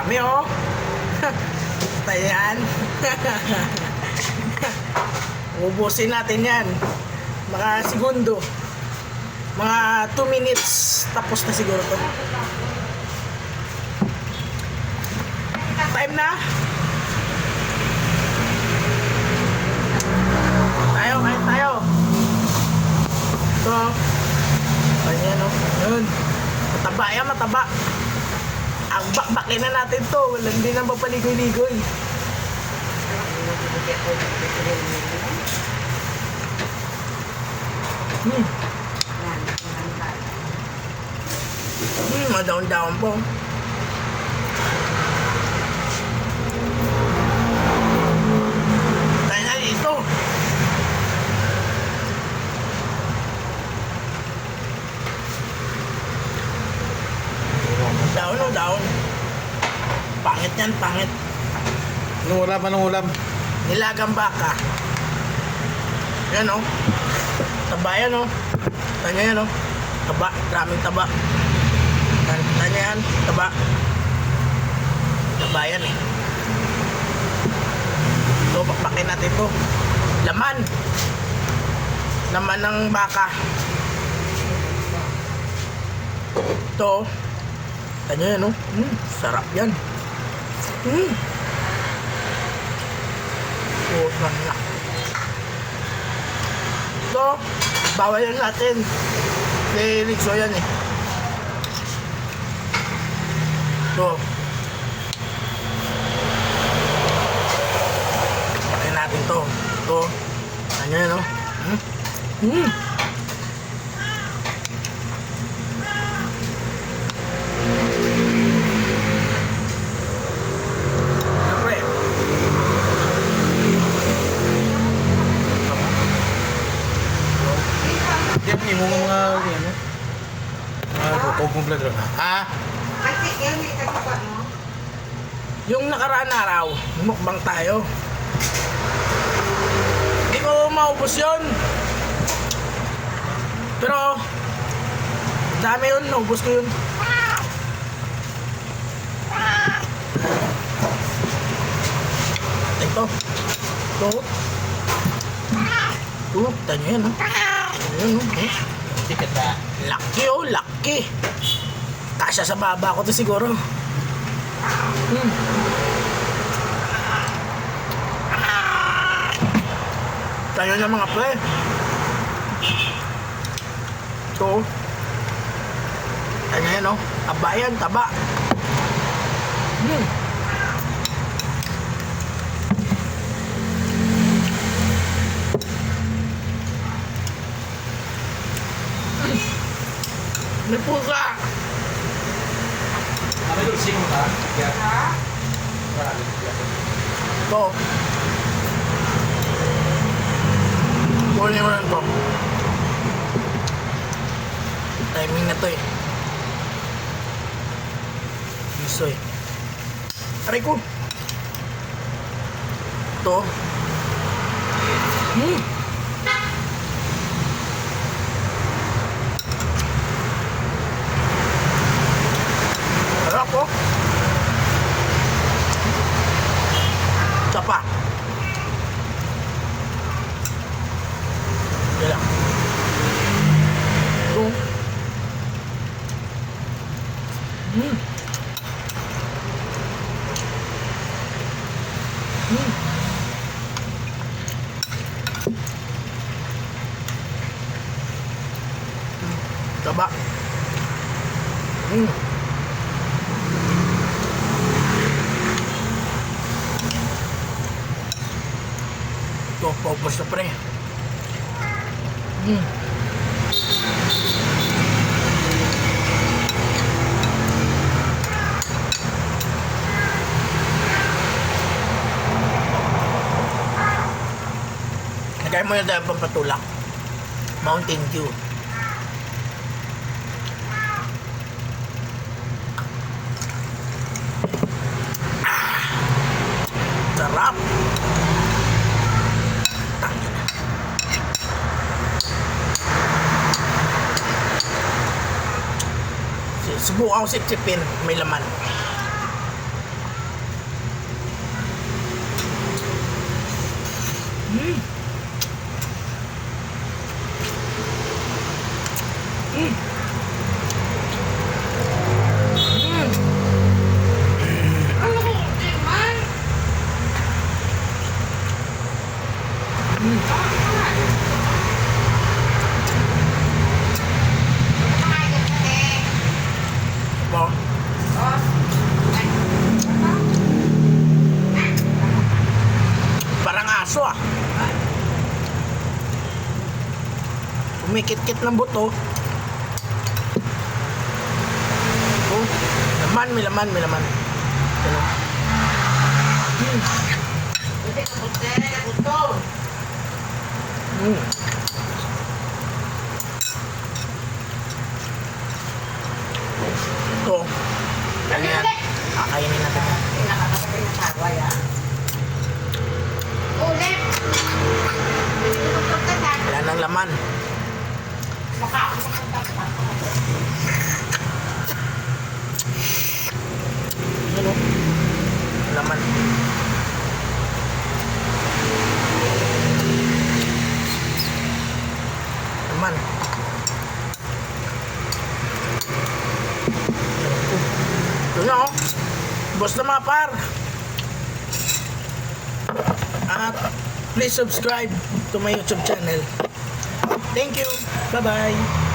Dami oh. Tayo yan. Ubusin natin yan. Mga segundo. Mga 2 minutes. Tapos na siguro to. Time na. Kain tayo. Ito. Ayan o. Yun. Mataba yan, mataba. Ang bakbakin na natin to. Walang din ang papaligoy-ligoy. Madaon-daon po. Tayo na dito. Daon o daon. Pangit yan, pangit. Anong ulam? Anong ulam? Nilagang baka. Yan o. Taba yan o. Tanya yan o. Taba. Daming taba. Tanya yan. Taba. Taba yan eh. So, bakbakin natin ito. Laman. Laman ng baka. Ito. Tanya yan o. Sarap yan. Oh, na. Ito, bawal yan natin. Kay Rixo yan eh. Ito. Pakain natin to. Ito. Ano yan o? Hindi mo mga ano? Kumpleto na. Ha? Yung nakaraan araw, mukbang tayo. Hindi ko maubos yun. Pero, dami yun, naubos ko yun. Ito. Ito. Ito, tanyo yan ha. Ayun, Ticket ba? Laki oh, laki. Kasya sa baba ko to siguro. Tayo na mga pre. Ito. Ano yan oh. Taba yan, taba. May pusa. Ano yung sing ka? Ha? Ito. Kunin mo lang ito. Timing na to eh. Piso eh. Aray ko. Ito. Sarap po. Isa pa. Yan lang. Ito. Taba. Ito, paupos na pre. Nagay mo na tayo pang patulak. Mountain Dew. Sarap. Subukan ko sip-sipin, may laman. Mm. Mm. Mm. Bo. Parang aso ah. Kumikit-kit ng buto. Oh, laman, may laman, may laman. Ano? Mm. Mm. Ito. Ano yan? Kakainin natin. Wala nang laman. Ano? Laman. Laman. Ito na oh. Boss na mga par. At please subscribe to my YouTube channel. Thank you. Bye-bye.